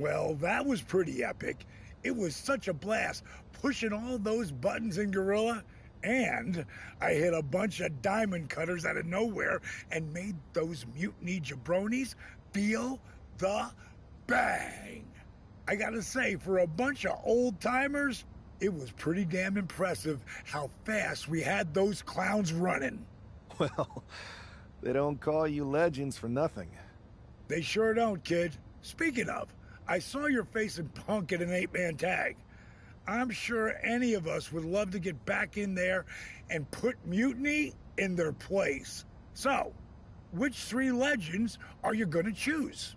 Well, that was pretty epic. It was such a blast pushing all those buttons in Gorilla, and I hit a bunch of diamond cutters out of nowhere and made those mutiny jabronis feel the bang. I gotta say, for a bunch of old-timers, it was pretty damn impressive how fast we had those clowns running. Well, they don't call you legends for nothing. They sure don't, kid. Speaking of, I saw your face in Punk at an 8-man tag. I'm sure any of us would love to get back in there and put Mutiny in their place. So, which 3 legends are you gonna choose?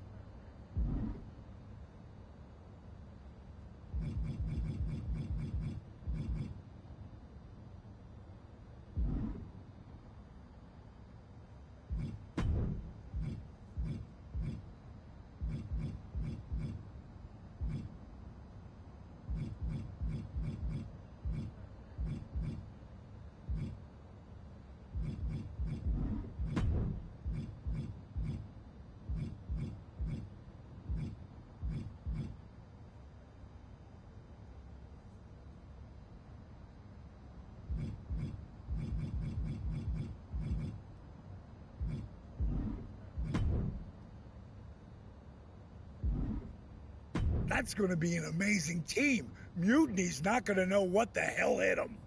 That's gonna be an amazing team. Mutiny's not gonna know what the hell hit them.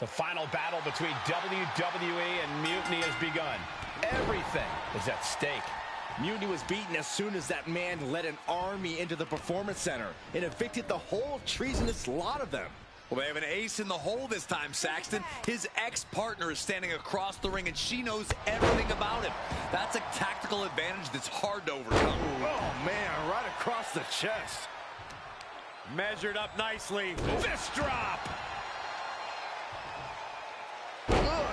The final battle between WWE and Mutiny has begun. Everything is at stake. Mutiny was beaten as soon as that man led an army into the Performance Center and evicted the whole treasonous lot of them. Well, they have an ace in the hole this time, Saxton. His ex-partner is standing across the ring, and she knows everything about him. That's a tactical advantage that's hard to overcome. Oh, man, right across the chest. Measured up nicely. Fist drop.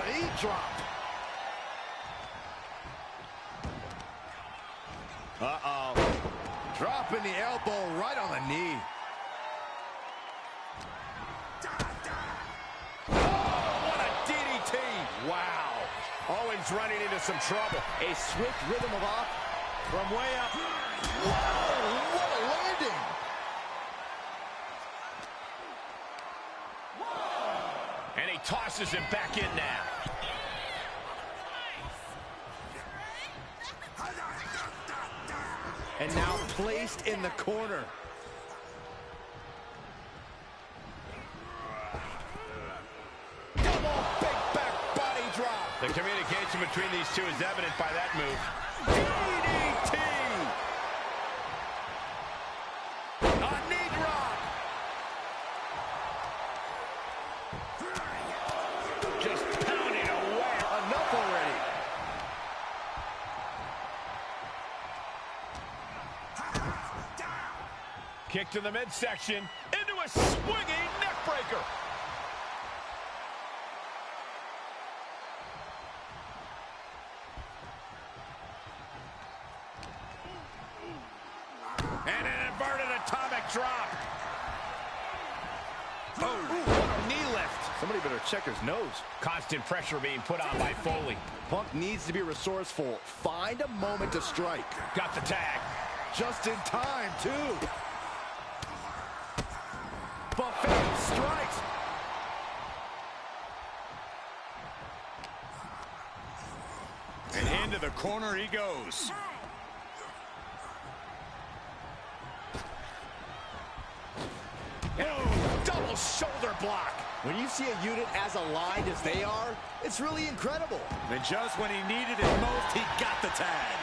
He dropped. Uh-oh. Dropping the elbow right on the knee. Oh, what a DDT. Wow. Owens running into some trouble. A swift rhythm of off From way up. Whoa, what a landing. And he tosses him back in now. And now placed in the corner. Double big back body drop. The communication between these two is evident by that move. DDT. A knee drop. Just pounding away. Enough already. Kick to the midsection. Into a swinging neckbreaker. And an inverted atomic drop. Oh, what a knee lift. Somebody better check his nose. Constant pressure being put on by Foley. Punk needs to be resourceful. Find a moment to strike. Got the tag. Just in time, too. Buffet strikes. And into the corner he goes. Oh, double shoulder block. When you see a unit as aligned as they are, it's really incredible. And just when he needed it most, he got the tag.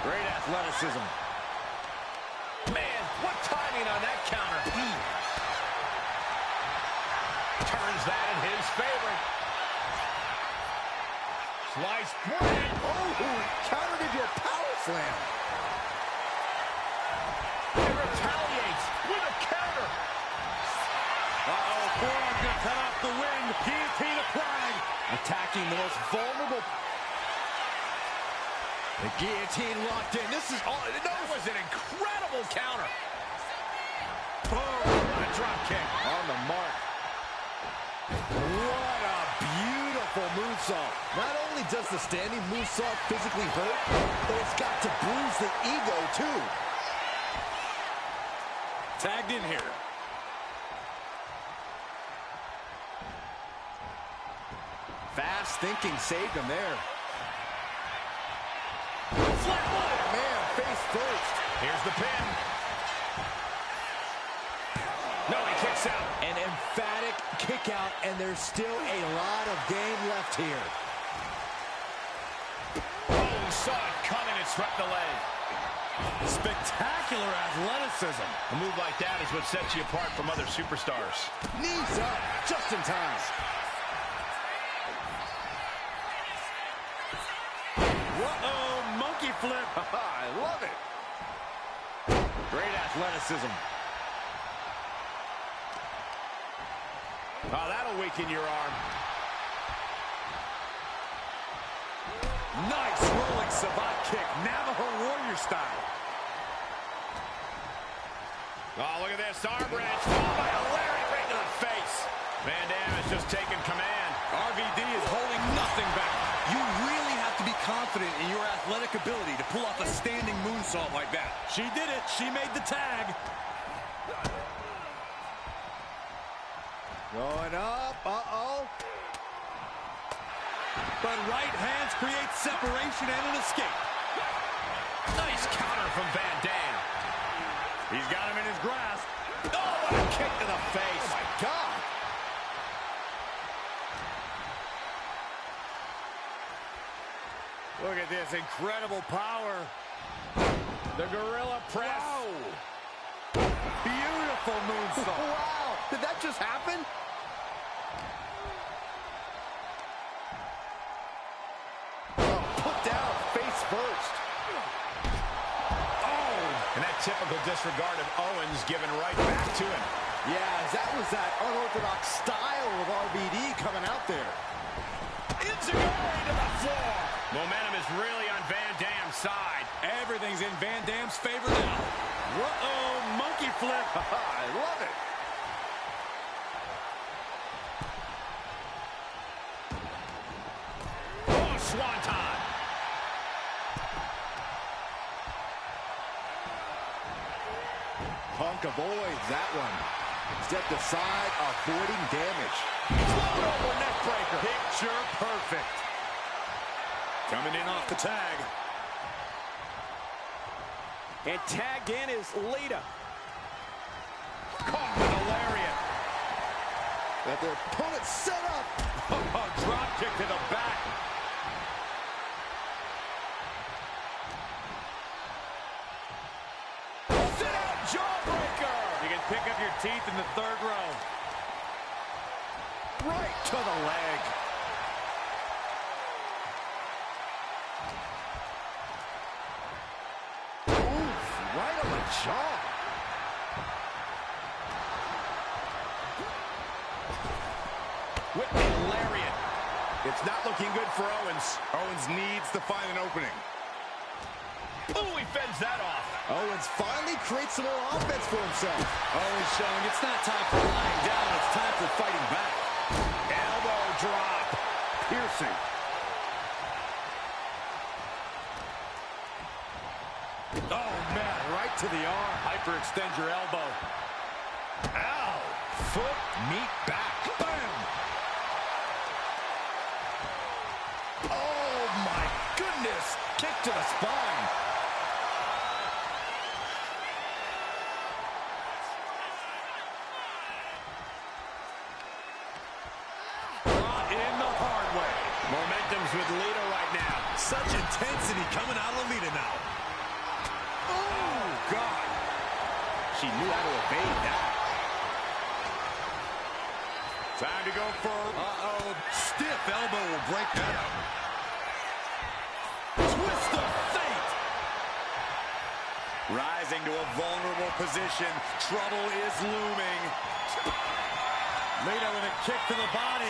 Great athleticism. Man, what timing on that counter. that in his favor. Slice bread. Oh, countered into a power slam. He retaliates with a counter. Uh-oh, forearm gonna cut off the wind. Guillotine applied. Attacking the most vulnerable. The guillotine locked in. This is all. No, That was an incredible counter. Oh, what a drop kick. on the mark. What a beautiful moonsault. Not only does the standing moonsault physically hurt, but it's got to bruise the ego, too. Tagged in here. Fast thinking saved him there. Flatline. Man, face first. Here's the pin. No, he kicks out. An emphatic kick out, and there's still a lot of game left here. Oh, saw it coming and struck the leg. Spectacular athleticism. A move like that is what sets you apart from other superstars. Knees up, just in time. Whoa, monkey flip. I love it. Great athleticism. Oh, that'll weaken your arm. Nice rolling savate kick, Navajo warrior style. Oh, look at this. Arm wrench. Followed by a lariat right to the face. Van Dam has just taken command. RVD is holding nothing back. You really have to be confident in your athletic ability to pull off a standing moonsault like that. She did it. She made the tag. Going up. Uh-oh. But right hands create separation and an escape. Nice counter from Van Dam. He's got him in his grasp. Oh, what a kick to the face. Oh, my God. Look at this incredible power. The gorilla press. Wow. Beautiful moonsault. Wow. Did that just happen? Oh, put down face first. Oh. And that typical disregard of Owens given right back to him. Yeah, that was that unorthodox style of RVD coming out there. Enziguri to the floor. Momentum is really on Van Dam's side. Everything's in Van Dam's favor now. Whoa, monkey flip. I love it. Oh, swanton. Punk avoids that one. Stepped aside, avoiding damage. Float over neck breaker. Picture perfect. Coming in off the tag. And tagged in is Lita. Caught with a lariat. That their opponent set up. Drop kick to the back. Sit out jawbreaker. You can pick up your teeth in the third row. Right to the leg. Oof, right on the jaw. Whipping lariat. It's not looking good for Owens. Owens needs to find an opening. Ooh, he fends that off. Owens finally creates some more offense for himself. Owens showing it's not time for lying down, it's time for fighting back. Elbow drop. Piercing. Oh, man, right to the arm. Hyperextend your elbow. Ow. Foot, meet back. Bam. Oh, my goodness. Kick to the spine. Brought in the hard way. Momentum's with Lita right now. Such intensity coming out of Lita now. Oh, God. She knew how to evade that. Time to go for... Stiff elbow will break that up. Twist of fate. Rising to a vulnerable position. Trouble is looming. Lita with a kick to the body.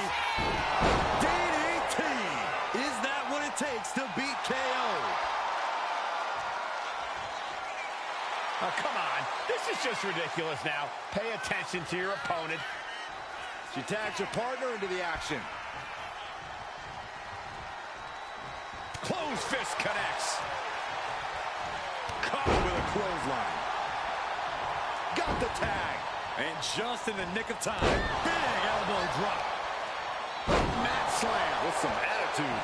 DDT. Is that what it takes to beat KO? Oh, come on. This is just ridiculous now. Pay attention to your opponent. She tags her partner into the action. Closed fist connects. Caught with a clothesline. Got the tag. And just in the nick of time. Big elbow drop. Mat slam with some attitude.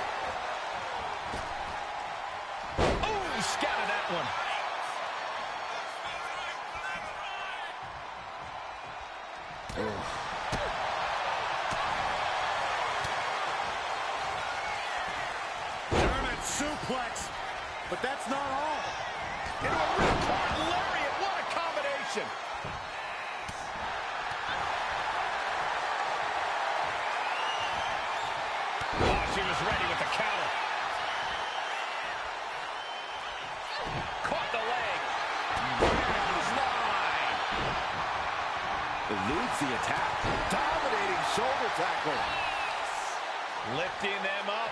Oh, scattered that one. German suplex. But that's not all. Into a ripcord lariat. What a combination. Oh, she was ready with the counter. Caught the leg. Clothesline. Eludes the attack. Dominating shoulder tackle. Lifting them up.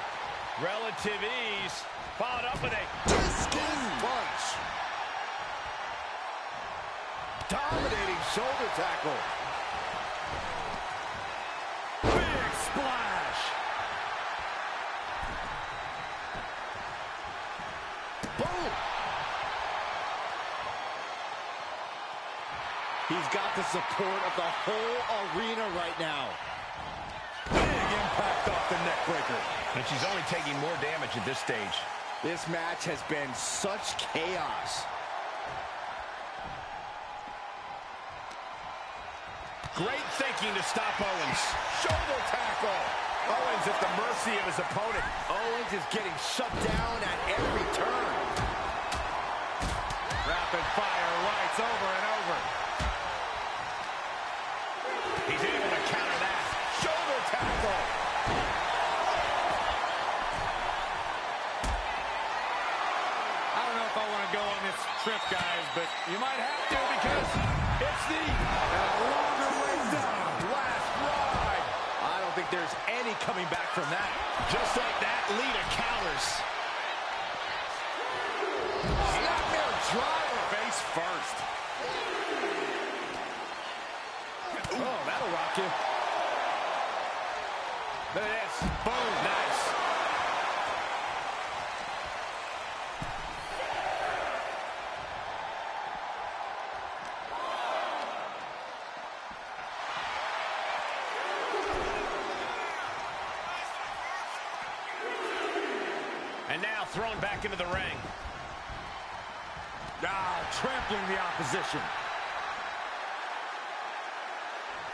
Relative ease. Followed up with a Discus punch. Dominating shoulder tackle. Big splash. Boom. He's got the support of the whole arena right now. Big impact off the neck breaker. And she's only taking more damage at this stage. This match has been such chaos. Great thinking to stop Owens. Shoulder tackle. Owens at the mercy of his opponent. Owens is getting shut down at every turn. Rapid fire rights over and over. He's able to counter that. Shoulder tackle. I don't know if I want to go on this trip, guys, but you might have to because it's the longer way down. Last ride. I don't think there's any coming back from that. Just like that, Lita counters. Snapmare driver. Face first. Oh, that'll rock you. Look at this. Boom. Nice. And now thrown back into the ring. Trampling the opposition.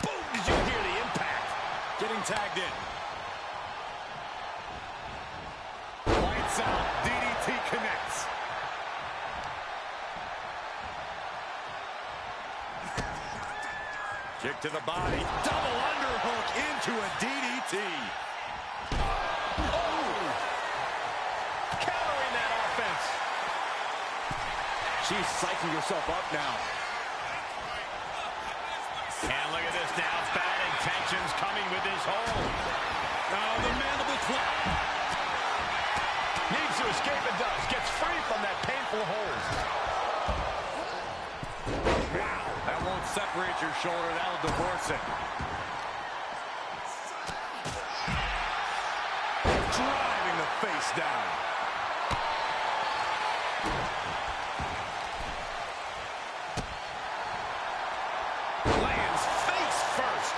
Boom! Did you hear the impact? Getting tagged in. Lights out. DDT connects. Kick to the body. Double underhook into a DDT. Countering that offense. She's psyching herself up now. And look at this now. Bad intentions coming with this hold. Now the mandible clap. Needs to escape and does. Gets free from that painful hold. Wow. That won't separate your shoulder. That'll divorce it. Driving the face down. Lands face first.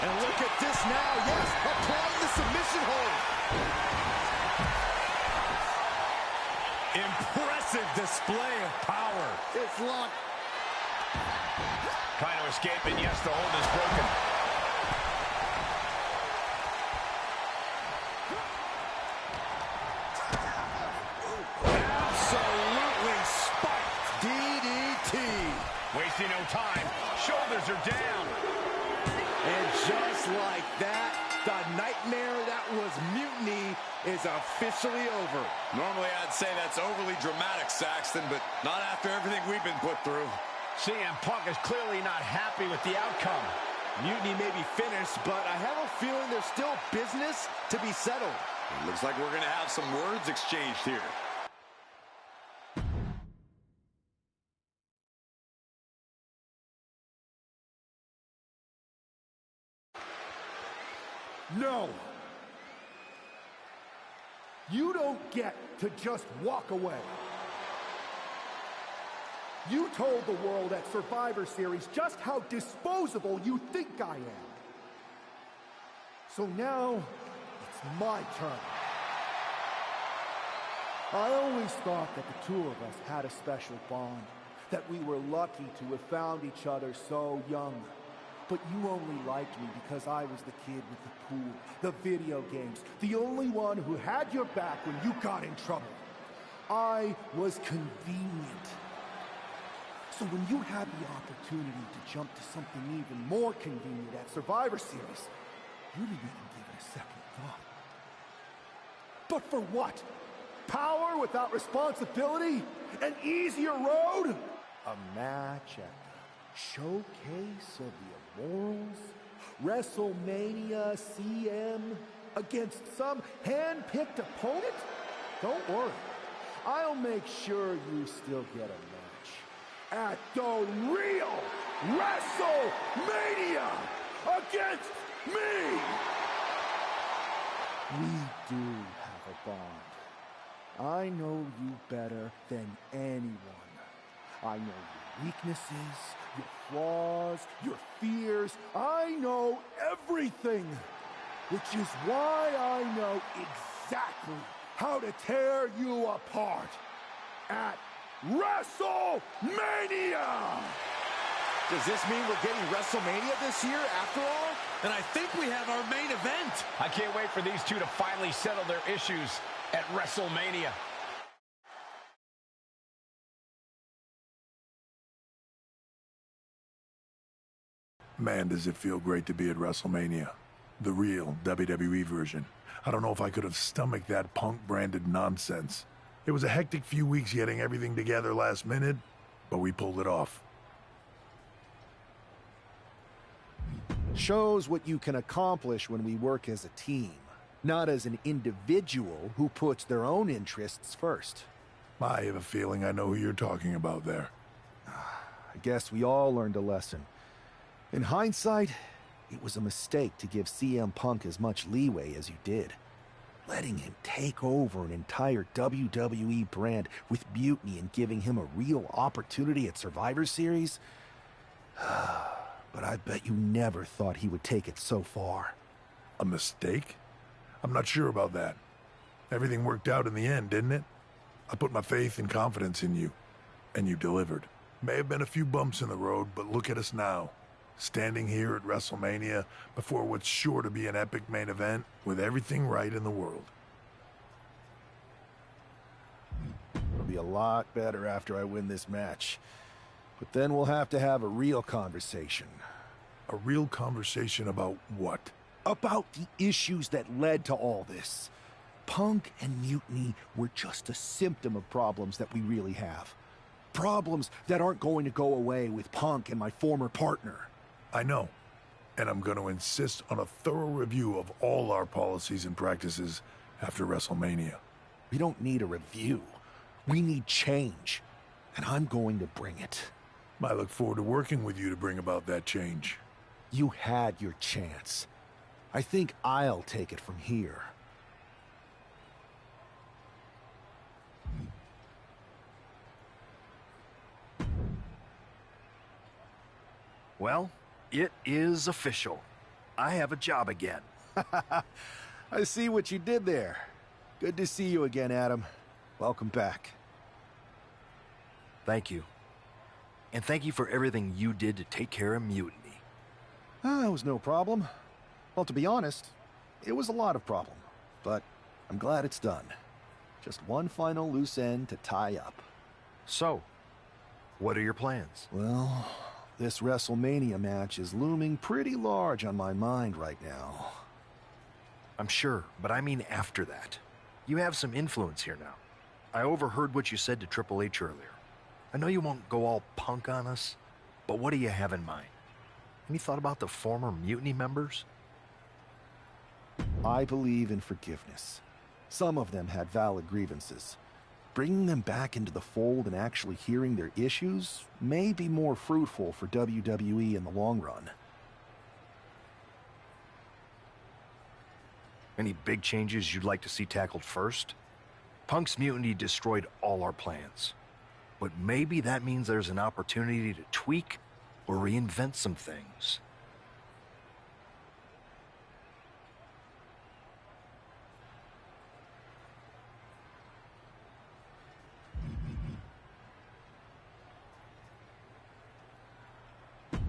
And look at this now. Yes, applying the submission hold. Impressive display of power. It's locked. Trying to escape, and yes, the hold is broken. wasting no time. Shoulders are down. And just like that, the nightmare that was Mutiny is officially over. Normally, I'd say that's overly dramatic, Saxton, but not after everything we've been put through. CM Punk is clearly not happy with the outcome. Mutiny may be finished, but I have a feeling there's still business to be settled. It looks like we're going to have some words exchanged here. No. You don't get to just walk away. You told the world at Survivor Series just how disposable you think I am. So now, it's my turn. I always thought that the two of us had a special bond, that we were lucky to have found each other so young. But you only liked me because I was the kid with the pool, the video games, the only one who had your back when you got in trouble. I was convenient. So when you had the opportunity to jump to something even more convenient at Survivor Series, you didn't even give it a second thought. But for what? Power without responsibility? An easier road? A match at the showcase of the Immortals? WrestleMania CM against some hand-picked opponent? Don't worry. I'll make sure you still get a match at the real WrestleMania against me! We do have a bond. I know you better than anyone. I know your weaknesses, your flaws, your fears. I know everything, which is why I know exactly how to tear you apart at WrestleMania! Does this mean we're getting WrestleMania this year after all? And I think we have our main event. I can't wait for these two to finally settle their issues at WrestleMania. Man, does it feel great to be at WrestleMania. The real WWE version. I don't know if I could have stomached that Punk-branded nonsense. It was a hectic few weeks getting everything together last minute, but we pulled it off. Shows what you can accomplish when we work as a team, not as an individual who puts their own interests first. I have a feeling I know who you're talking about there. I guess we all learned a lesson. In hindsight, it was a mistake to give CM Punk as much leeway as you did. Letting him take over an entire WWE brand with Mutiny and giving him a real opportunity at Survivor Series? But I bet you never thought he would take it so far. A mistake? I'm not sure about that. Everything worked out in the end, didn't it? I put my faith and confidence in you, and you delivered. May have been a few bumps in the road, but look at us now. Standing here at WrestleMania before what's sure to be an epic main event with everything right in the world. It'll be a lot better after I win this match. But then we'll have to have a real conversation. A real conversation about what? About the issues that led to all this. Punk and Mutiny were just a symptom of problems that we really have. Problems that aren't going to go away with Punk and my former partner. I know, and I'm going to insist on a thorough review of all our policies and practices after WrestleMania. We don't need a review. We need change, and I'm going to bring it. I look forward to working with you to bring about that change. You had your chance. I think I'll take it from here. Well, it is official. I have a job again. I see what you did there. Good to see you again, Adam. Welcome back. Thank you. And thank you for everything you did to take care of Mutiny. It was no problem. Well, to be honest, it was a lot of problem. But I'm glad it's done. Just one final loose end to tie up. So, what are your plans? Well, This WrestleMania match is looming pretty large on my mind right now. I'm sure, but I mean after that. You have some influence here now. I overheard what you said to Triple H earlier. I know you won't go all punk on us, but what do you have in mind? Any thought about the former Mutiny members? I believe in forgiveness. Some of them had valid grievances. Bringing them back into the fold and actually hearing their issues may be more fruitful for WWE in the long run. Any big changes you'd like to see tackled first? Punk's mutiny destroyed all our plans. But maybe that means there's an opportunity to tweak or reinvent some things.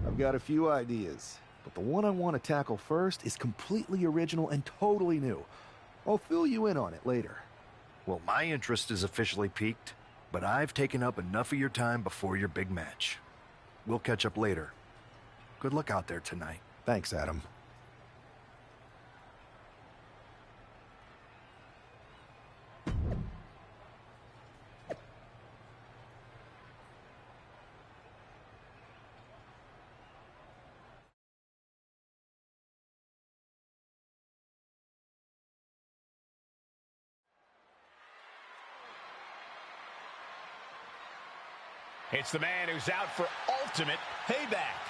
I've got a few ideas, but the one I want to tackle first is completely original and totally new. I'll fill you in on it later. Well, my interest is officially piqued, but I've taken up enough of your time before your big match. We'll catch up later. Good luck out there tonight. Thanks, Adam. It's the man who's out for ultimate payback.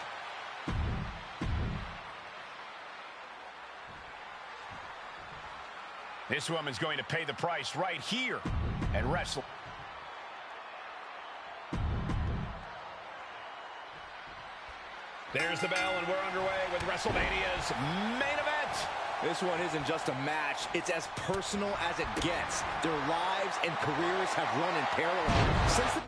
This woman's going to pay the price right here and wrestle. There's the bell, and we're underway with WrestleMania's main event. This one isn't just a match. It's as personal as it gets. Their lives and careers have run in parallel since the beginning.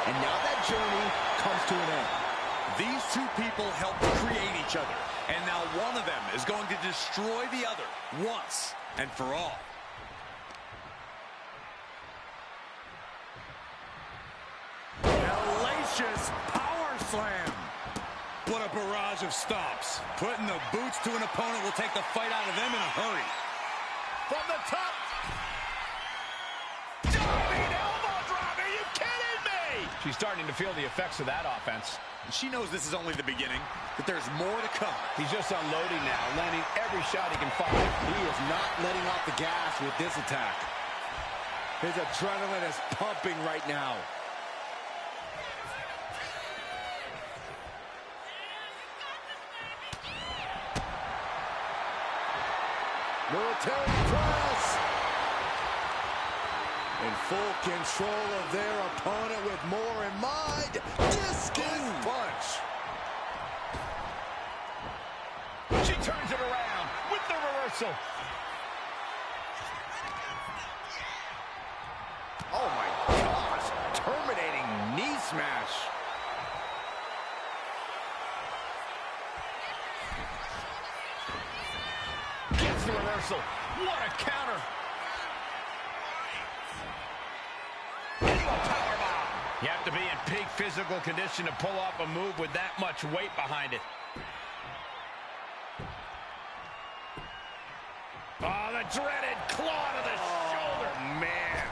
And now that journey comes to an end. These two people helped create each other, and now one of them is going to destroy the other once and for all. Hellacious power slam. What a barrage of stops. Putting the boots to an opponent will take the fight out of them in a hurry. From the top. Diving elbow drop. Are you kidding me? She's starting to feel the effects of that offense. She knows this is only the beginning, that there's more to come. He's just unloading now, landing every shot he can find. He is not letting off the gas with this attack. His adrenaline is pumping right now. Military press. In full control of their opponent with more in mind. Discus punch. She turns it around with the reversal. Oh my gosh. Terminating knee smash. Gets the reversal. What a counter. You have to be in peak physical condition to pull off a move with that much weight behind it. Oh, the dreaded claw to the shoulder. Man.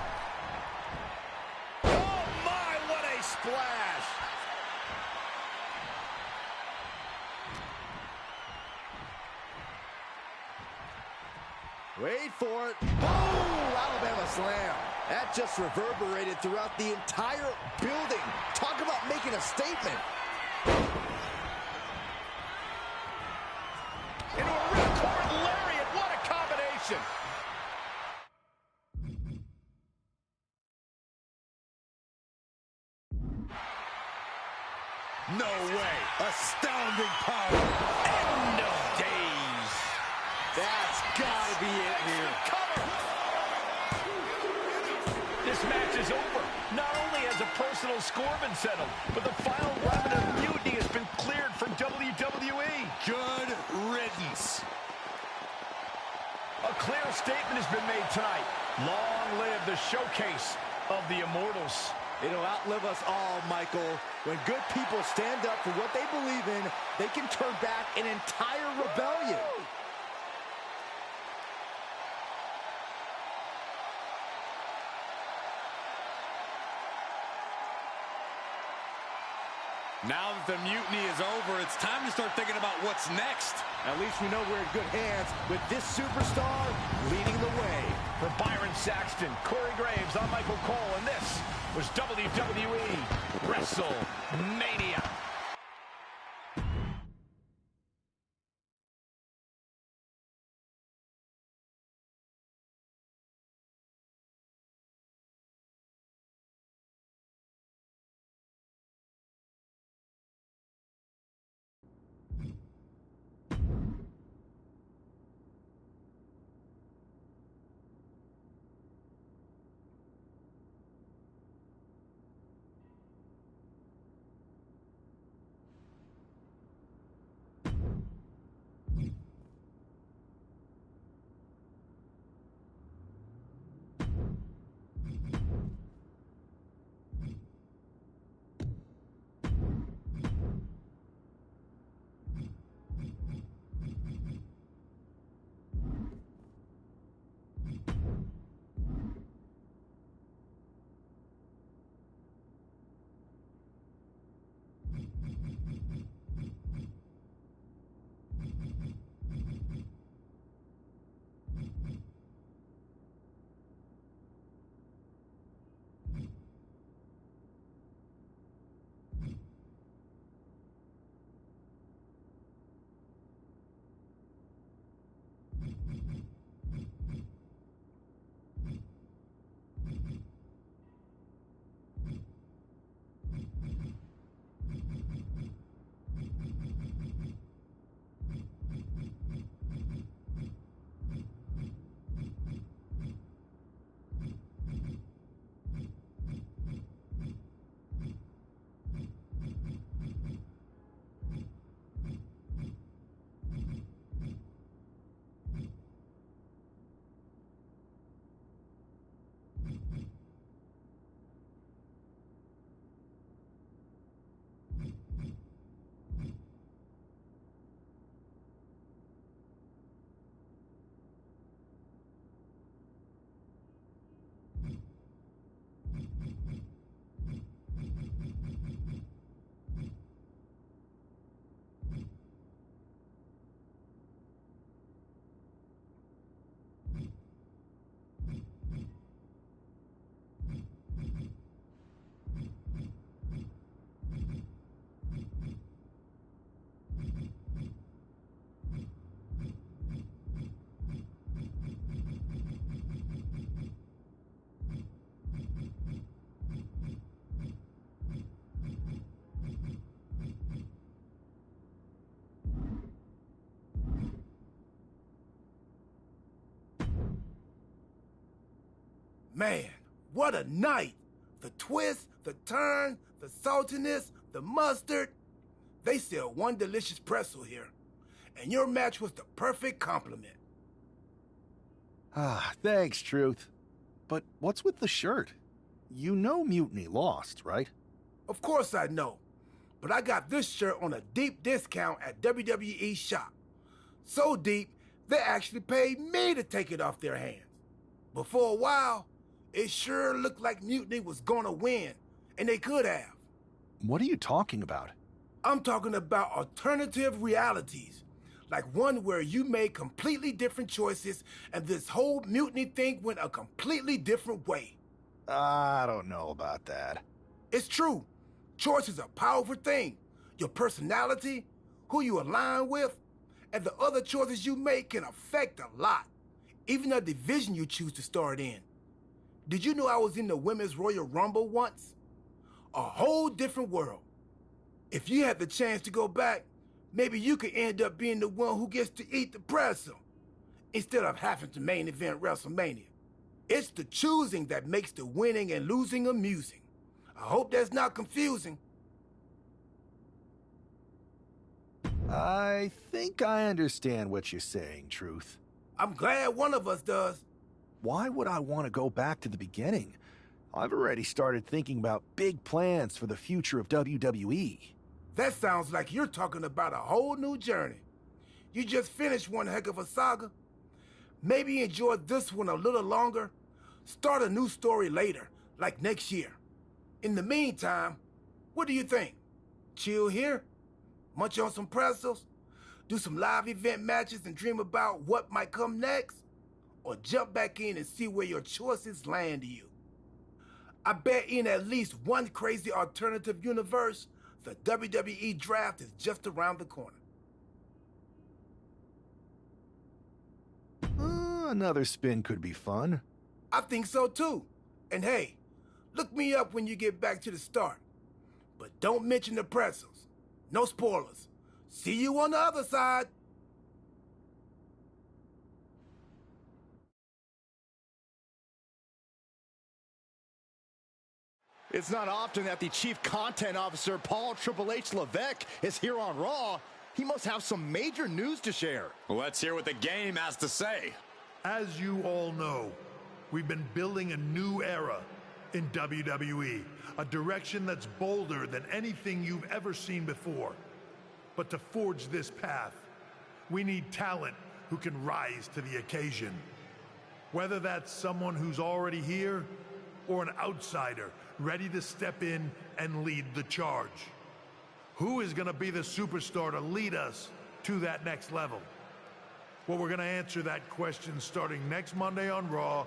Oh my, what a splash. Wait for it. Boom! Alabama slam. That just reverberated throughout the entire building. Talk about making a statement. Into a ripcord lariat. What a combination. No way. Astounding power. End of days. That's gotta be it here. Cover. This match is over. Not only has a personal score been settled, but the final remnant of mutiny has been cleared from WWE. Good riddance. A clear statement has been made tonight. Long live the showcase of the Immortals. It'll outlive us all, Michael. When good people stand up for what they believe in, they can turn back an entire rebellion. Now that the mutiny is over, it's time to start thinking about what's next. At least we know we're in good hands with this superstar leading the way. For Byron Saxton, Corey Graves, I'm Michael Cole, and this was WWE WrestleMania. Man, what a night! The twist, the turn, the saltiness, the mustard. They sell one delicious pretzel here. And your match was the perfect compliment. Ah, thanks, Truth. But what's with the shirt? You know Mutiny lost, right? Of course I know. But I got this shirt on a deep discount at WWE shop. So deep, they actually paid me to take it off their hands. But for a while, it sure looked like Mutiny was gonna win, and they could have. What are you talking about? I'm talking about alternative realities, like one where you made completely different choices and this whole Mutiny thing went a completely different way. I don't know about that. It's true. Choice is a powerful thing. Your personality, who you align with, and the other choices you make can affect a lot, even the division you choose to start in. Did you know I was in the Women's Royal Rumble once? A whole different world. If you had the chance to go back, maybe you could end up being the one who gets to eat the pretzel instead of having to main event WrestleMania. It's the choosing that makes the winning and losing amusing. I hope that's not confusing. I think I understand what you're saying, Truth. I'm glad one of us does. Why would I want to go back to the beginning? I've already started thinking about big plans for the future of WWE. That sounds like you're talking about a whole new journey. You just finished one heck of a saga. Maybe enjoy this one a little longer. Start a new story later, like next year. In the meantime, what do you think? Chill here? Munch on some pretzels? Do some live event matches and dream about what might come next? Or jump back in and see where your choices land you? I bet in at least one crazy alternative universe, the WWE draft is just around the corner. Another spin could be fun. I think so too. And hey, look me up when you get back to the start. But don't mention the pretzels. No spoilers. See you on the other side. It's not often that the Chief Content Officer, Paul Triple H Levesque, is here on Raw. He must have some major news to share. Let's hear what the game has to say. As you all know, we've been building a new era in WWE, a direction that's bolder than anything you've ever seen before. But to forge this path, we need talent who can rise to the occasion. Whether that's someone who's already here or an outsider ready to step in and lead the charge. Who is going to be the superstar to lead us to that next level? Well, we're going to answer that question starting next Monday on Raw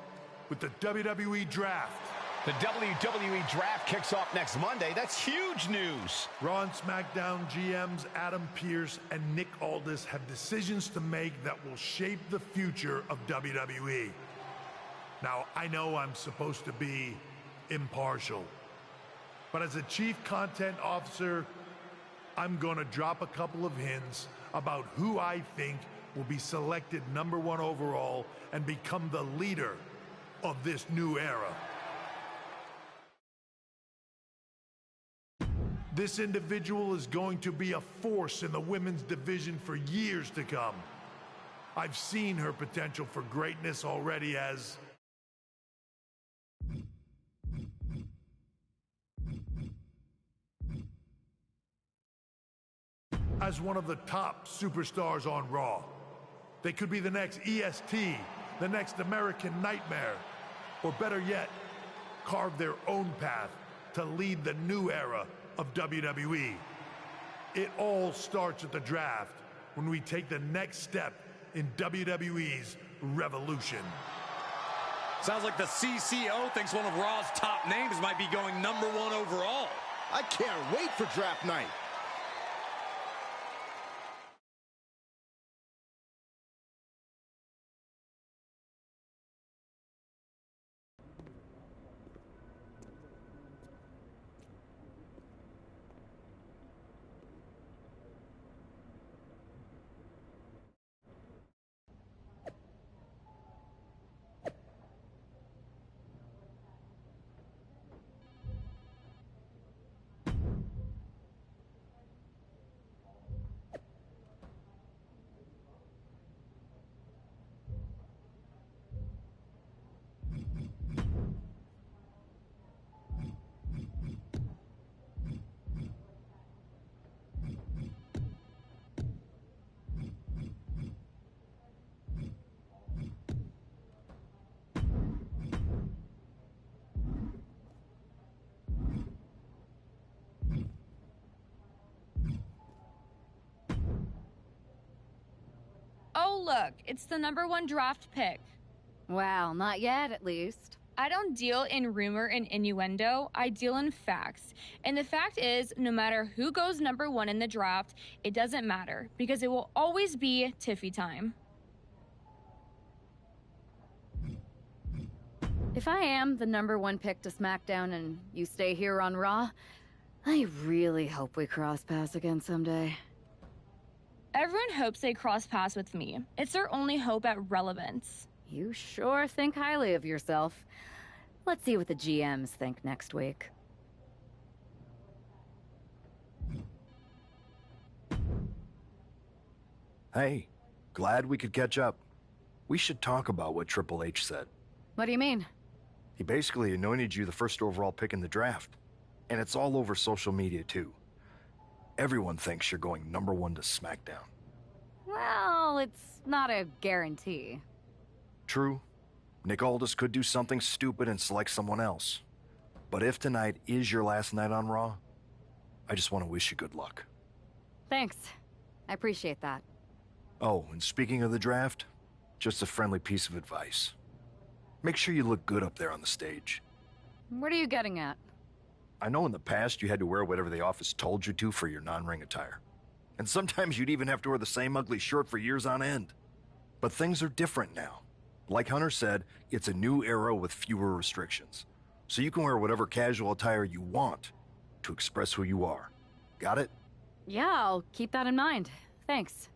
with the WWE Draft. The WWE Draft kicks off next Monday. That's huge news. Raw and SmackDown GMs Adam Pearce and Nick Aldis have decisions to make that will shape the future of WWE. Now, I know I'm supposed to be impartial, but as a Chief Content Officer, I'm gonna drop a couple of hints about who I think will be selected #1 overall and become the leader of this new era. This individual is going to be a force in the women's division for years to come. I've seen her potential for greatness already as one of the top superstars on Raw. They could be the next EST, the next American Nightmare, or better yet, carve their own path to lead the new era of WWE. It all starts at the draft when we take the next step in WWE's revolution. Sounds like the CCO thinks one of Raw's top names might be going #1 overall. I can't wait for draft night. Oh, look, it's the #1 draft pick. Well, not yet, at least. I don't deal in rumor and innuendo. I deal in facts. And the fact is, no matter who goes #1 in the draft, it doesn't matter because it will always be Tiffy time. If I am the #1 pick to SmackDown and you stay here on Raw, I really hope we cross paths again someday. Everyone hopes they cross paths with me. It's their only hope at relevance. You sure think highly of yourself. Let's see what the GMs think next week. Hey, glad we could catch up. We should talk about what Triple H said. What do you mean? He basically anointed you the first overall pick in the draft. And it's all over social media, too. Everyone thinks you're going #1 to SmackDown. Well, it's not a guarantee. True. Nick Aldis could do something stupid and select someone else. But if tonight is your last night on Raw, I just want to wish you good luck. Thanks. I appreciate that. Oh, and speaking of the draft, just a friendly piece of advice. Make sure you look good up there on the stage. What are you getting at? I know in the past you had to wear whatever the office told you to for your non-ring attire. And sometimes you'd even have to wear the same ugly shirt for years on end. But things are different now. Like Hunter said, it's a new era with fewer restrictions. So you can wear whatever casual attire you want to express who you are. Got it? Yeah, I'll keep that in mind. Thanks.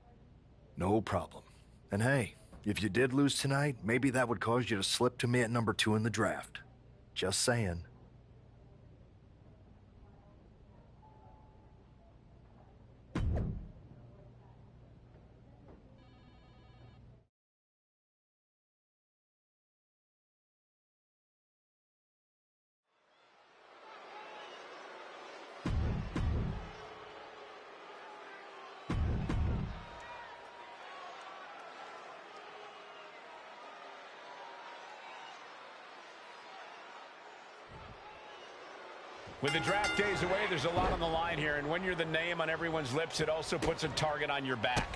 No problem. And hey, if you did lose tonight, maybe that would cause you to slip to me at #2 in the draft. Just saying. With the draft days away, there's a lot on the line here, and when you're the name on everyone's lips, it also puts a target on your back.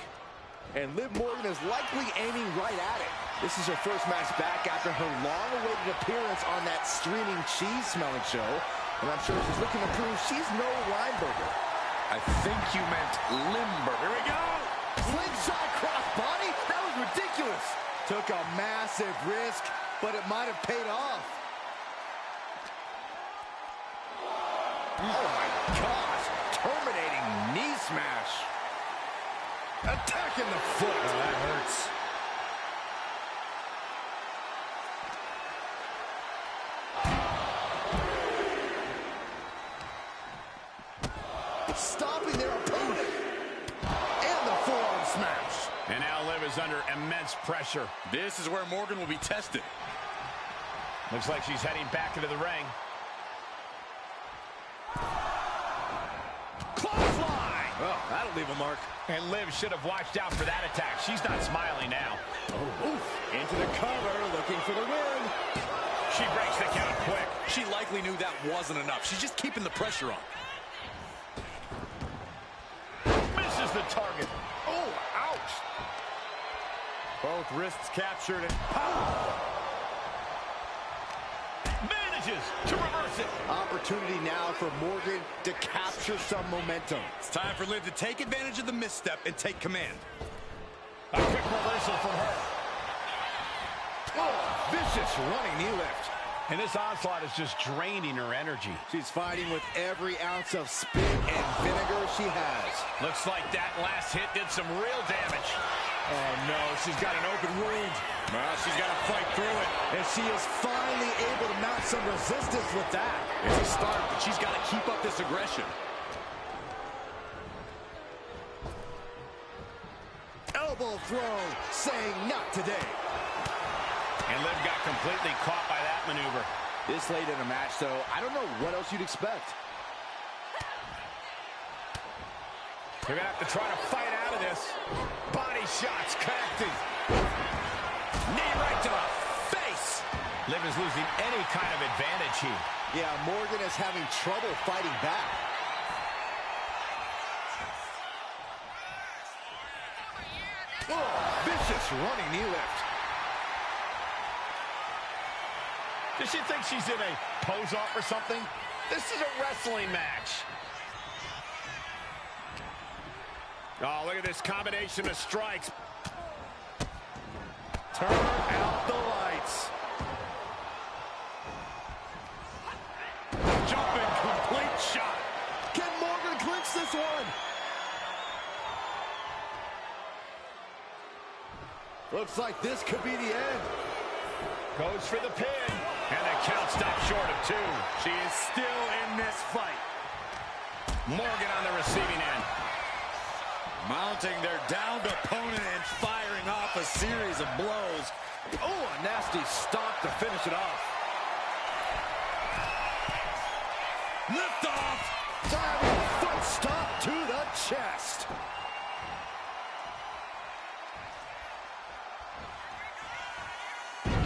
And Liv Morgan is likely aiming right at it. This is her first match back after her long-awaited appearance on that streaming cheese-smelling show. And I'm sure she's looking to prove she's no Lineburger. I think you meant Limburger. Here we go! Slingshot crossbody? That was ridiculous. Took a massive risk, but it might have paid off. Oh my gosh, terminating knee smash. Attacking the foot. Oh, that hurts. Stopping their opponent. And the forearm smash. And now Liv is under immense pressure. This is where Morgan will be tested. Looks like she's heading back into the ring. Clothesline! Oh, that'll leave a mark. And Liv should have watched out for that attack. She's not smiling now. Oh, oof. Into the cover, looking for the win. She breaks the count quick. She likely knew that wasn't enough. She's just keeping the pressure on. Misses the target. Oh, ouch. Both wrists captured and Manages to reverse it. Opportunity now for Morgan to capture some momentum. It's time for Liv to take advantage of the misstep and take command. A quick reversal from her. Oh, vicious running knee lift. And this onslaught is just draining her energy. She's fighting with every ounce of spit and vinegar she has. Looks like that last hit did some real damage. Oh no, she's got an open wound. Well, she's got to fight through it. And she is finally able to mount some resistance with that. It's a start, but she's got to keep up this aggression. Elbow throw, saying not today. And Liv got completely caught by that maneuver. This late in a match, though, I don't know what else you'd expect. They're going to have to try to fight out of this. Body shots connecting. Knee right to the face. Liv is losing any kind of advantage here. Yeah, Morgan is having trouble fighting back. Oh, vicious running knee lift. Does she think she's in a pose-off or something? This is a wrestling match. Oh, look at this combination of strikes. Turn out the lights. Jumping complete shot. Looks like this could be the end. Goes for the pin. And the count stopped short of 2. She is still in this fight. Morgan on the receiving end. Mounting their downed opponent and firing off a series of blows. Oh, a nasty stomp to finish it off. Lift off. Diving foot stomp to the chest.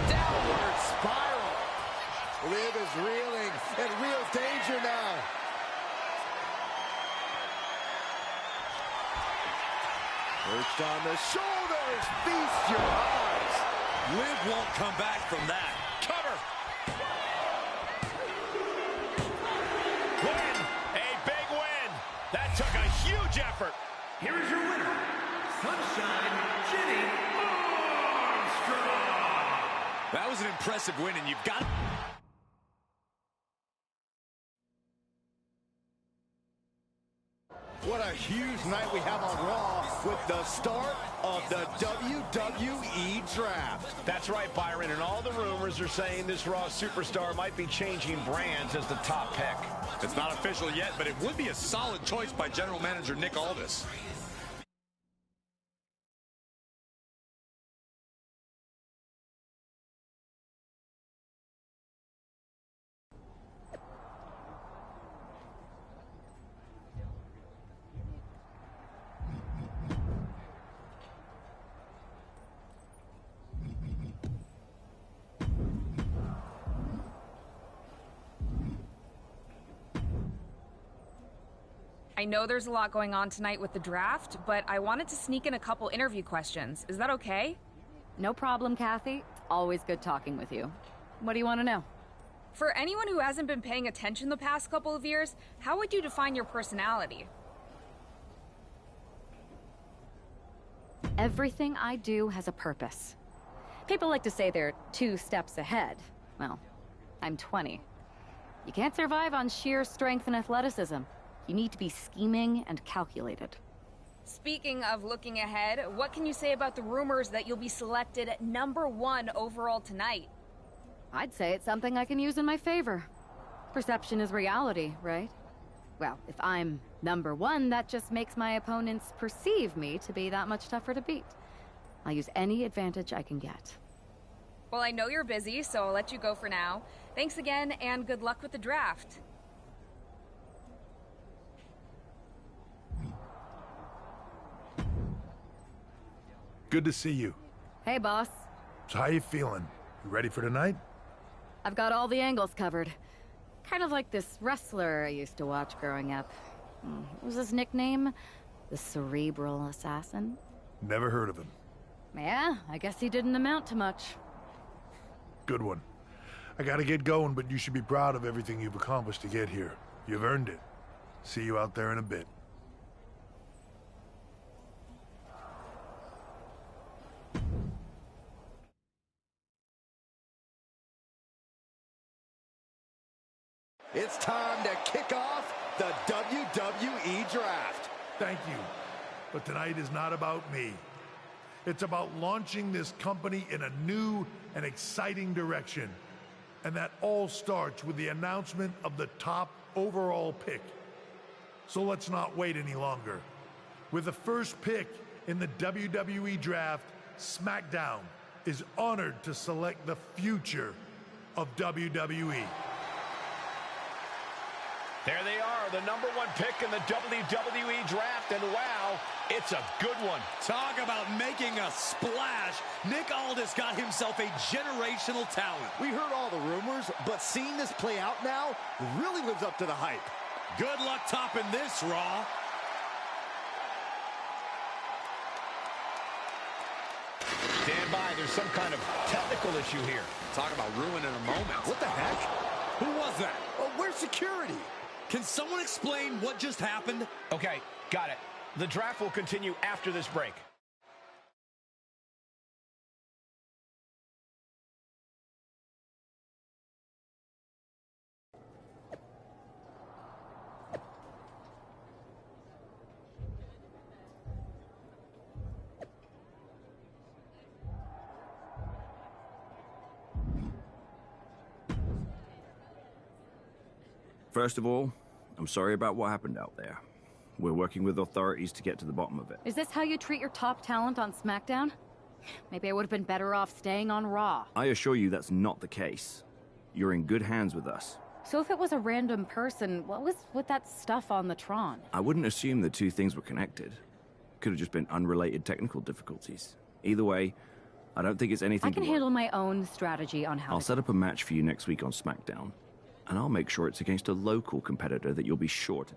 Downward spiral. Liv is reeling in real danger now. Perched on the shoulders, feast your eyes. Liv won't come back from that. Cover. Win. A big win. That took a huge effort. Here is your winner, Sunshine Jenny Armstrong. That was an impressive win, and you've got... What a huge night we have on Raw with the start of the WWE Draft. That's right, Byron, and all the rumors are saying this Raw superstar might be changing brands as the top pick. It's not official yet, but it would be a solid choice by General Manager Nick Aldis. I know there's a lot going on tonight with the draft, but I wanted to sneak in a couple interview questions. Is that okay? No problem, Kathy. Always good talking with you. What do you want to know? For anyone who hasn't been paying attention the past couple of years, how would you define your personality? Everything I do has a purpose. People like to say they're 2 steps ahead. Well, I'm 20. You can't survive on sheer strength and athleticism. You need to be scheming and calculated. Speaking of looking ahead, what can you say about the rumors that you'll be selected at #1 overall tonight? I'd say it's something I can use in my favor. Perception is reality, right? Well, if I'm #1, that just makes my opponents perceive me to be that much tougher to beat. I'll use any advantage I can get. Well, I know you're busy, so I'll let you go for now. Thanks again, and good luck with the draft. Good to see you. Hey, boss. So how you feeling? You ready for tonight? I've got all the angles covered. Kind of like this wrestler I used to watch growing up. What was his nickname? The Cerebral Assassin? Never heard of him. Yeah, I guess he didn't amount to much. Good one. I gotta get going, but you should be proud of everything you've accomplished to get here. You've earned it. See you out there in a bit. It's time to kick off the WWE Draft. Thank you. But tonight is not about me. It's about launching this company in a new and exciting direction. And that all starts with the announcement of the top overall pick. So let's not wait any longer. With the first pick in the WWE Draft, SmackDown is honored to select the future of WWE. There they are, the #1 pick in the WWE Draft, and wow, it's a good one. Talk about making a splash. Nick Aldis got himself a generational talent. We heard all the rumors, but seeing this play out now really lives up to the hype. Good luck topping this, Raw. Stand by, there's some kind of technical issue here. Talk about ruining a moment. What the heck? Who was that? Oh, where's security? Can someone explain what just happened? Okay, got it. The draft will continue after this break. First of all, I'm sorry about what happened out there. We're working with authorities to get to the bottom of it. Is this how you treat your top talent on SmackDown? Maybe I would have been better off staying on Raw. I assure you that's not the case. You're in good hands with us. So if it was a random person, what was with that stuff on the Tron? I wouldn't assume the two things were connected. Could have just been unrelated technical difficulties. Either way, I don't think it's anything I can handle my own strategy on how I'll set up a match for you next week on SmackDown. And I'll make sure it's against a local competitor that you'll be sure to.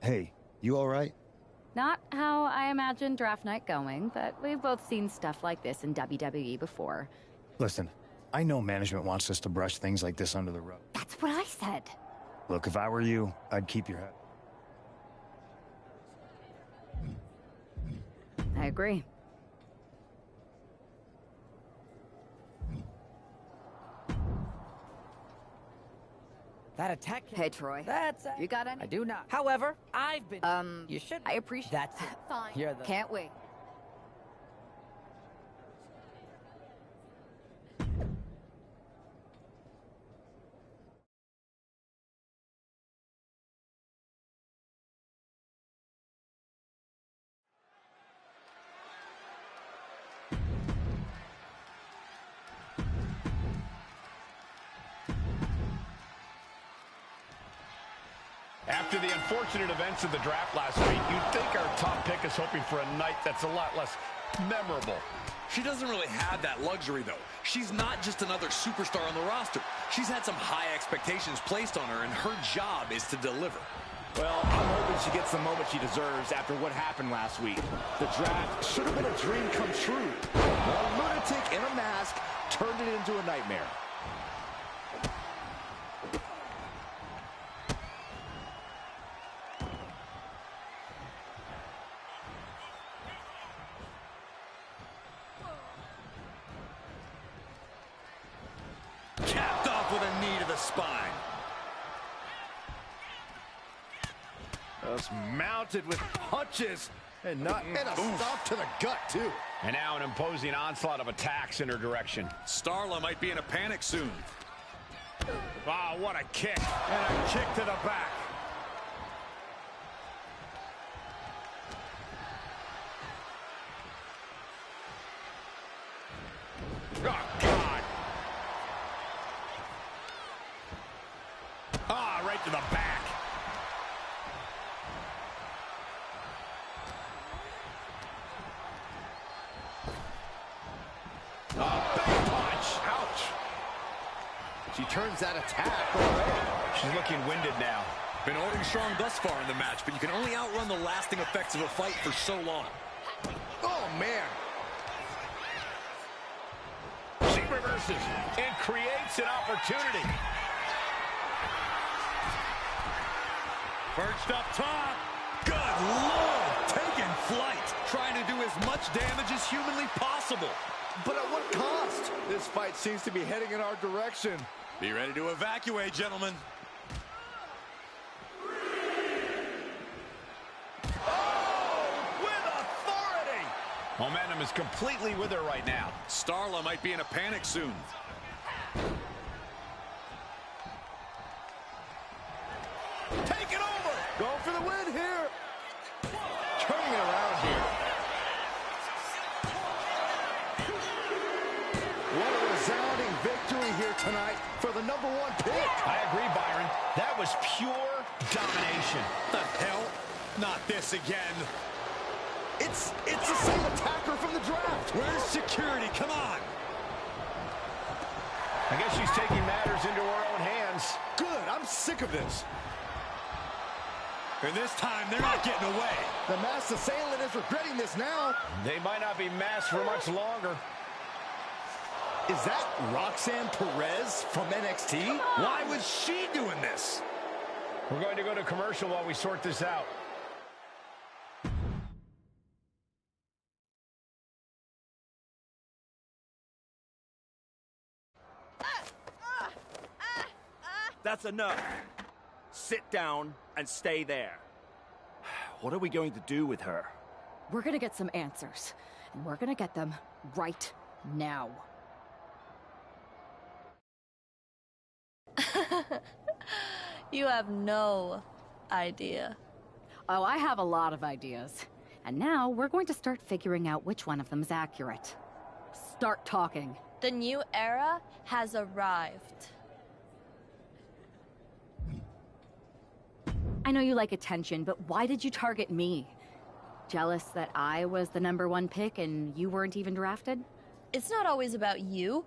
Hey, you all right? Not how I imagined draft night going, but we've both seen stuff like this in WWE before. Listen, I know management wants us to brush things like this under the rug. That's what I said. Look, if I were you, I'd keep your head. I agree. That attack. Hey, Troy. That's You got any? I do not. However, I've been. You should. I appreciate. That's it. Fine. You're the. Can't wait. After the unfortunate events of the draft last week, you'd think our top pick is hoping for a night that's a lot less memorable. She doesn't really have that luxury, though. She's not just another superstar on the roster. She's had some high expectations placed on her, and her job is to deliver. Well, I'm hoping she gets the moment she deserves after what happened last week. The draft should have been a dream come true. A lunatic in a mask turned it into a nightmare. Capped off with a knee to the spine. Just mounted with punches and a stomp to the gut, too. And now an imposing onslaught of attacks in her direction. Starla might be in a panic soon. Wow, what a kick. And a kick to the back. Oh, God. Ah, right to the back. Big punch. Ouch. She turns that attack away. She's looking winded now. Been holding strong thus far in the match, but you can only outrun the lasting effects of a fight for so long. Oh, man. She reverses and creates an opportunity. Perched up top. Good Lord, taking flight. Trying to do as much damage as humanly possible. But at what cost? This fight seems to be heading in our direction. Be ready to evacuate, gentlemen. Oh, with authority. Momentum is completely with her right now. Starla might be in a panic soon. Take it over. Going for the win here. Turning it around here. What a resounding victory here tonight for the #1 pick. I agree, Byron. That was pure domination. The hell? Not this again. It's the same attacker from the draft. Where's security? Come on. I guess she's taking matters into her own hands. Good. I'm sick of this. And this time, they're not getting away. The masked assailant is regretting this now. They might not be masked for much longer. Is that Roxanne Perez from NXT? Why was she doing this? We're going to go to commercial while we sort this out. That's enough. Sit down and stay there. What are we going to do with her? We're gonna get some answers. We're gonna get them right now. You have no idea. Oh, I have a lot of ideas. And now we're going to start figuring out which one of them is accurate. Start talking. The new era has arrived. I know you like attention, but why did you target me? Jealous that I was the #1 pick and you weren't even drafted? It's not always about you.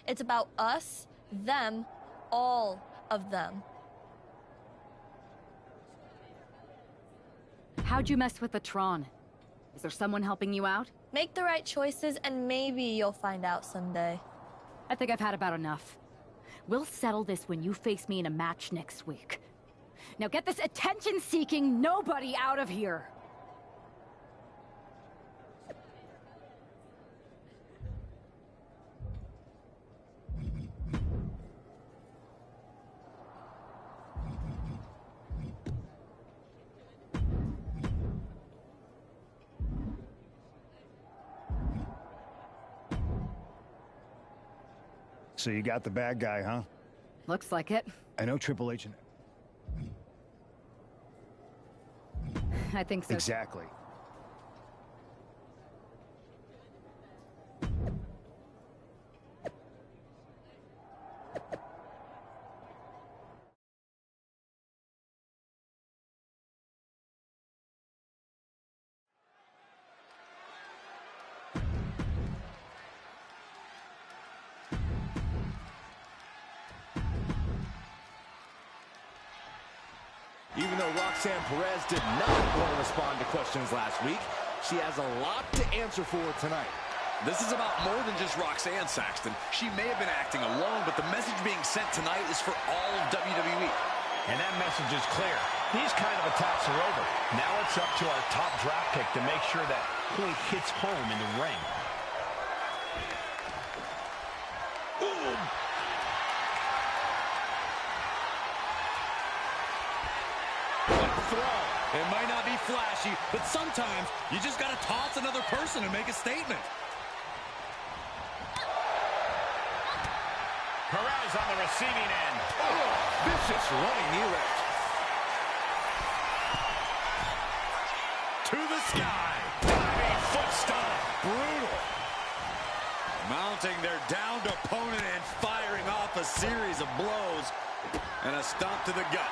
It's about us, them, all of them. How'd you mess with the Tron? Is there someone helping you out? Make the right choices and maybe you'll find out someday. I think I've had about enough. We'll settle this when you face me in a match next week. Now get this attention-seeking nobody out of here! So you got the bad guy, huh? Looks like it. I know Triple H and... I think so. Exactly. Even though Roxanne Perez did not want to respond to questions last week, she has a lot to answer for tonight. This is about more than just Roxanne, Saxton. She may have been acting alone, but the message being sent tonight is for all of WWE. And that message is clear. These kind of attacks are over. Now it's up to our top draft pick to make sure that point hits home in the ring. Boom! Throw. It might not be flashy, but sometimes you just got to toss another person and make a statement. Perez on the receiving end. Oh, vicious running knee right. To the sky. Diving foot stomp. Brutal. Mounting their downed opponent and firing off a series of blows. And a stomp to the gut.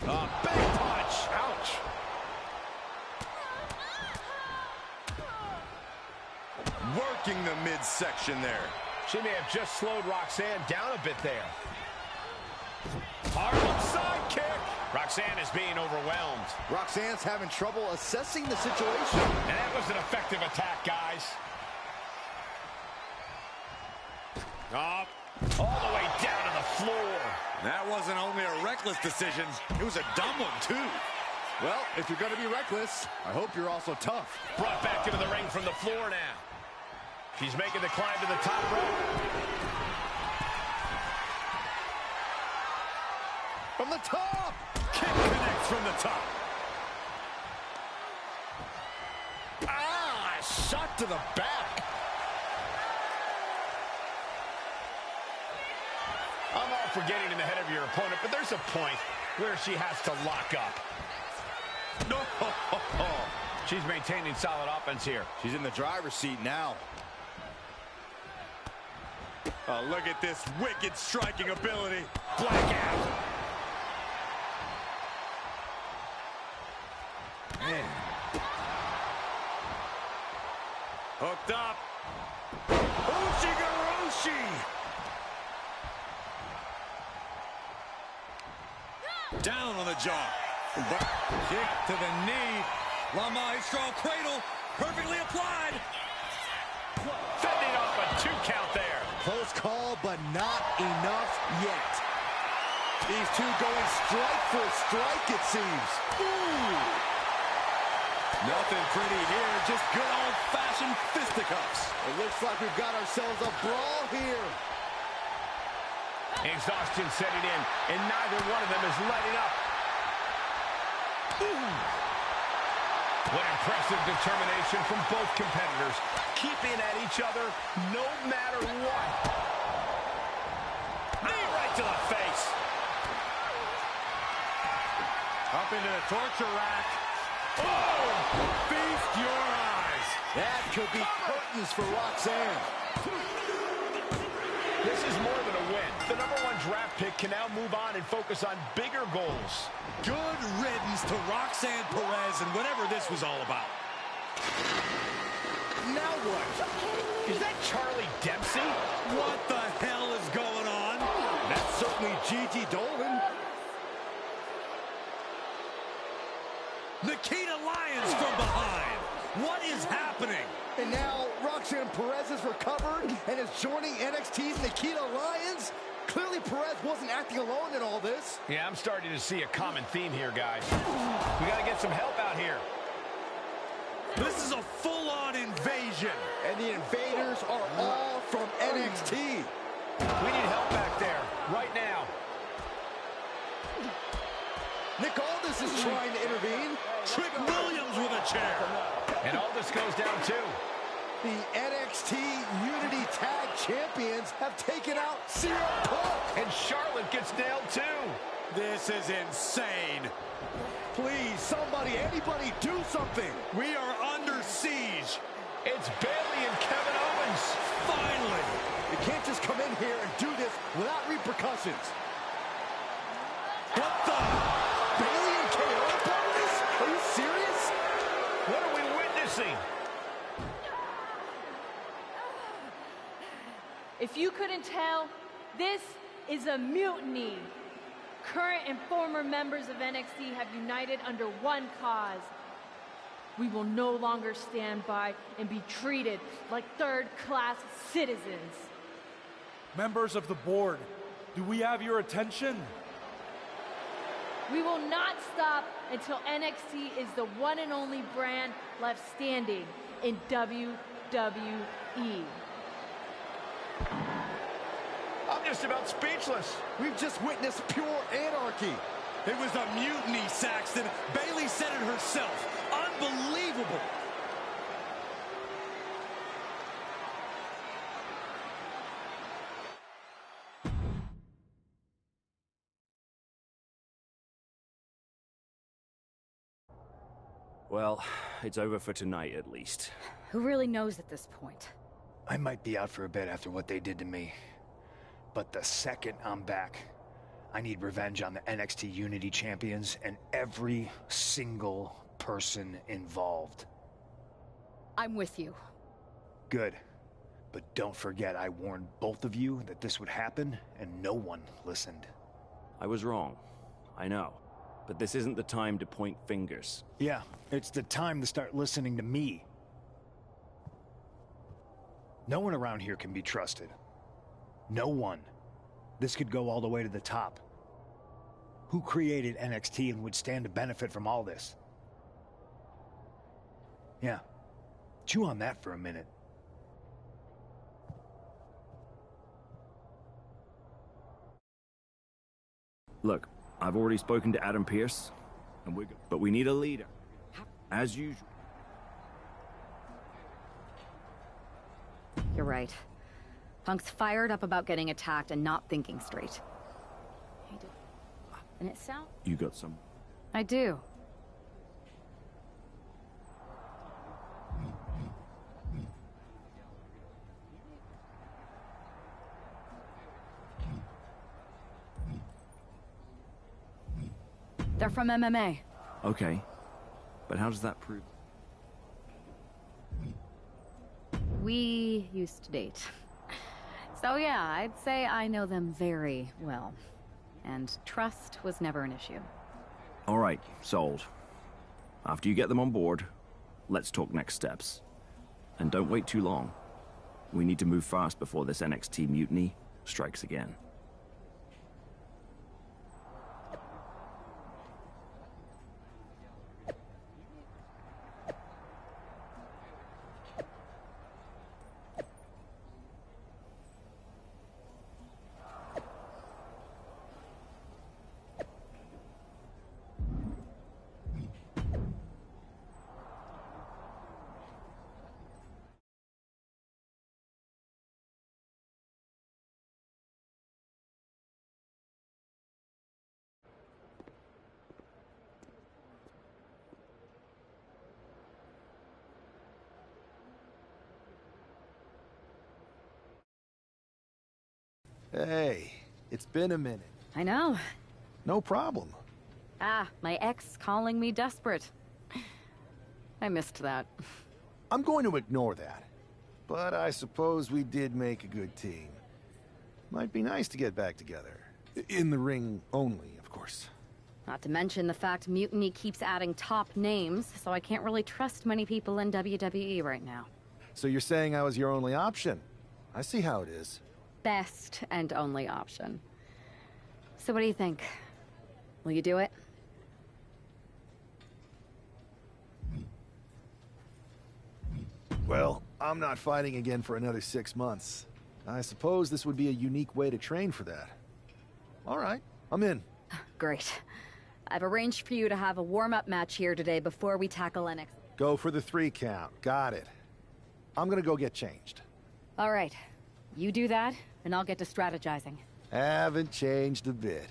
A big punch. Ouch. Working the midsection there. She may have just slowed Roxanne down a bit there. Harlem side kick. Roxanne is being overwhelmed. Roxanne's having trouble assessing the situation. And that was an effective attack, guys. Up. All the way down to the floor. That wasn't only a reckless decision, it was a dumb one, too. Well, if you're going to be reckless, I hope you're also tough. Brought back into the ring from the floor now. She's making the climb to the top rope. From the top! Kick connects from the top. Ah, shot to the back. I'm all for getting in the head of your opponent, but there's a point where she has to lock up. No, she's maintaining solid offense here. She's in the driver's seat now. Oh, look at this wicked striking ability. Blackout. Man. Hooked up. Uchigaroshi. Down on the jaw. Kick to the knee. La Maestro cradle. Perfectly applied. Fending off a 2 count there. Close call, but not enough yet. These two going strike for strike, it seems. Ooh. Nothing pretty here, just good old-fashioned fisticuffs. It looks like we've got ourselves a brawl here. Exhaustion setting in, and neither one of them is letting up. Ooh. What impressive determination from both competitors, keeping at each other no matter what. Knee right to the face. Up into the torture rack. Oh! Feast your eyes. That could be curtains for Roxanne. This is more than a win. The #1 draft pick can now move on and focus on bigger goals. Good riddance to Roxanne Perez and whatever this was all about. Now what? Is that Charlie Dempsey? What the hell is going on? That's certainly Gigi Dolan. Nikita Lyons from behind. What is happening? And now Roxanne Perez is recovered and is joining NXT's Nikita Lyons. Clearly Perez wasn't acting alone in all this. Yeah, I'm starting to see a common theme here, guys. We got to get some help out here. This is a full-on invasion. And the invaders are all from NXT. We need help back there, right now. Nick Aldis is trying to intervene. Trick Williams with a chair. And Aldis goes down too. The NXT Unity Tag Champions have taken out CM Punk. And Charlotte gets nailed too. This is insane. Please, somebody, anybody, do something. We are under siege. It's Bayley and Kevin Owens. Finally. You can't just come in here and do this without repercussions. What the? Bayley and KO are part of this? Are you serious? What are we witnessing? If you couldn't tell, this is a mutiny. Current and former members of NXT have united under one cause. We will no longer stand by and be treated like third-class citizens. Members of the board, do we have your attention? We will not stop until NXT is the one and only brand left standing in WWE. I'm just about speechless. We've just witnessed pure anarchy. It was a mutiny, Saxton. Bayley said it herself. Unbelievable. Well, it's over for tonight at least. Who really knows at this point? I might be out for a bit after what they did to me. But the second I'm back, I need revenge on the NXT Unity Champions and every single person involved. I'm with you. Good. But don't forget I warned both of you that this would happen, and no one listened. I was wrong. I know. But this isn't the time to point fingers. Yeah, it's the time to start listening to me. No one around here can be trusted. No one. This could go all the way to the top. Who created NXT and would stand to benefit from all this? Yeah. Chew on that for a minute. Look, I've already spoken to Adam Pearce, and but we need a leader. As usual. You're right. Punk's fired up about getting attacked and not thinking straight. And it sounds... You got some? I do. They're from MMA. Okay. But how does that prove? We used to date. So yeah, I'd say I know them very well. And trust was never an issue. All right, sold. After you get them on board, let's talk next steps. And don't wait too long. We need to move fast before this NXT mutiny strikes again. Hey, it's been a minute. I know. No problem. Ah, my ex calling me desperate. I missed that. I'm going to ignore that. But I suppose we did make a good team. Might be nice to get back together. In the ring only, of course. Not to mention the fact Mutiny keeps adding top names, so I can't really trust many people in WWE right now. So you're saying I was your only option? I see how it is. Best and only option. So what do you think? Will you do it? Well, I'm not fighting again for another 6 months. I suppose this would be a unique way to train for that. All right, I'm in. Great. I've arranged for you to have a warm-up match here today before we tackle NXT. Go for the 3 count. Got it. I'm gonna go get changed. All right. You do that, and I'll get to strategizing. Haven't changed a bit.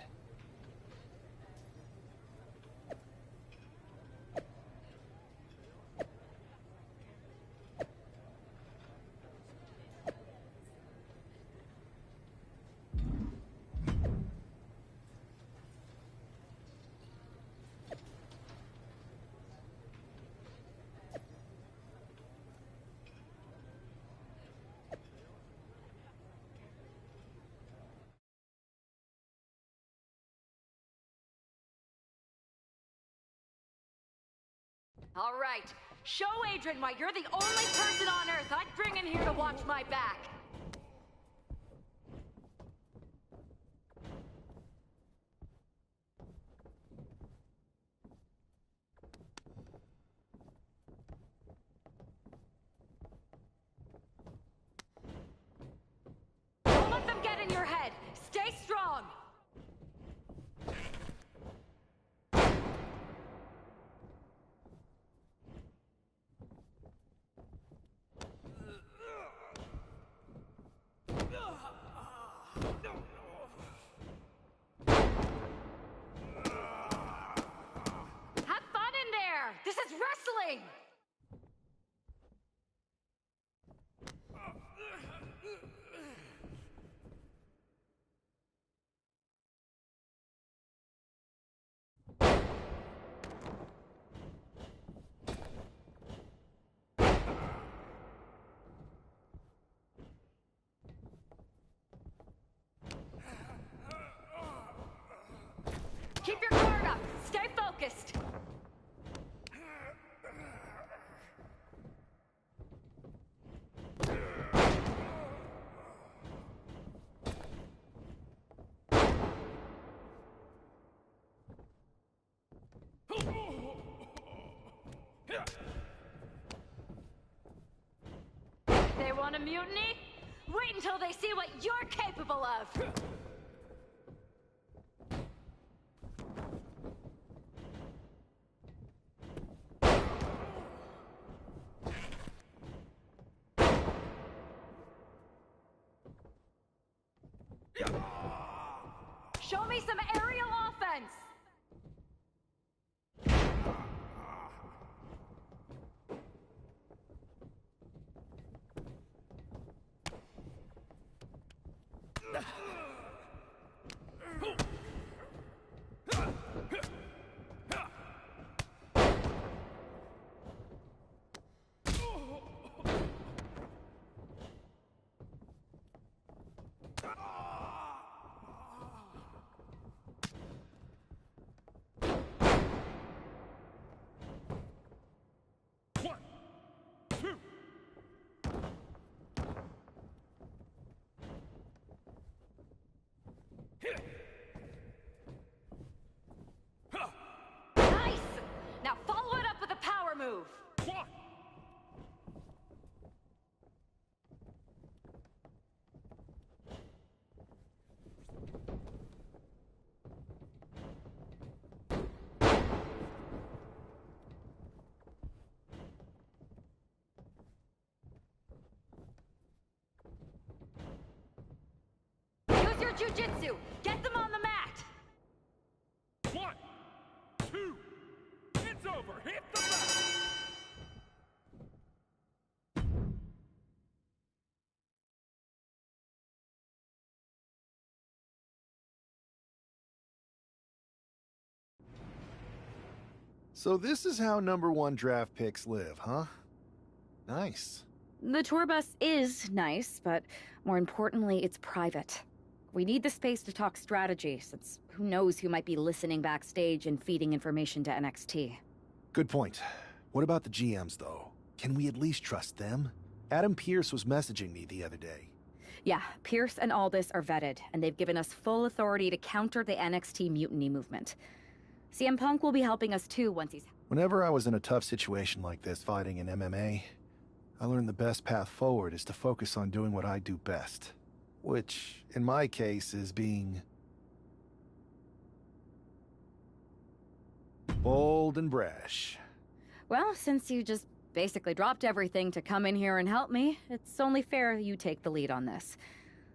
All right. Show Adrian why you're the only person on Earth I'd bring in here to watch my back. Don't let them get in your head. Stay strong. Have fun in there! This is wrestling! Keep your guard up! Stay focused! They want a mutiny? Wait until they see what you're capable of! Show me some aerial offense! Nice! Now follow it up with a power move! Use your jujitsu! Get them on the mat! 1, 2, it's over! Hit the mat! So this is how #1 draft picks live, huh? Nice. The tour bus is nice, but more importantly, it's private. We need the space to talk strategy, since who knows who might be listening backstage and feeding information to NXT. Good point. What about the GMs, though? Can we at least trust them? Adam Pearce was messaging me the other day. Yeah, Pierce and Aldis are vetted, and they've given us full authority to counter the NXT mutiny movement. CM Punk will be helping us too once he's... Whenever I was in a tough situation like this fighting in MMA, I learned the best path forward is to focus on doing what I do best. Which, in my case, is being... bold and brash. Well, since you just basically dropped everything to come in here and help me, it's only fair you take the lead on this.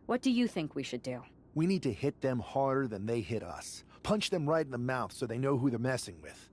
What do you think we should do? We need to hit them harder than they hit us. Punch them right in the mouth so they know who they're messing with.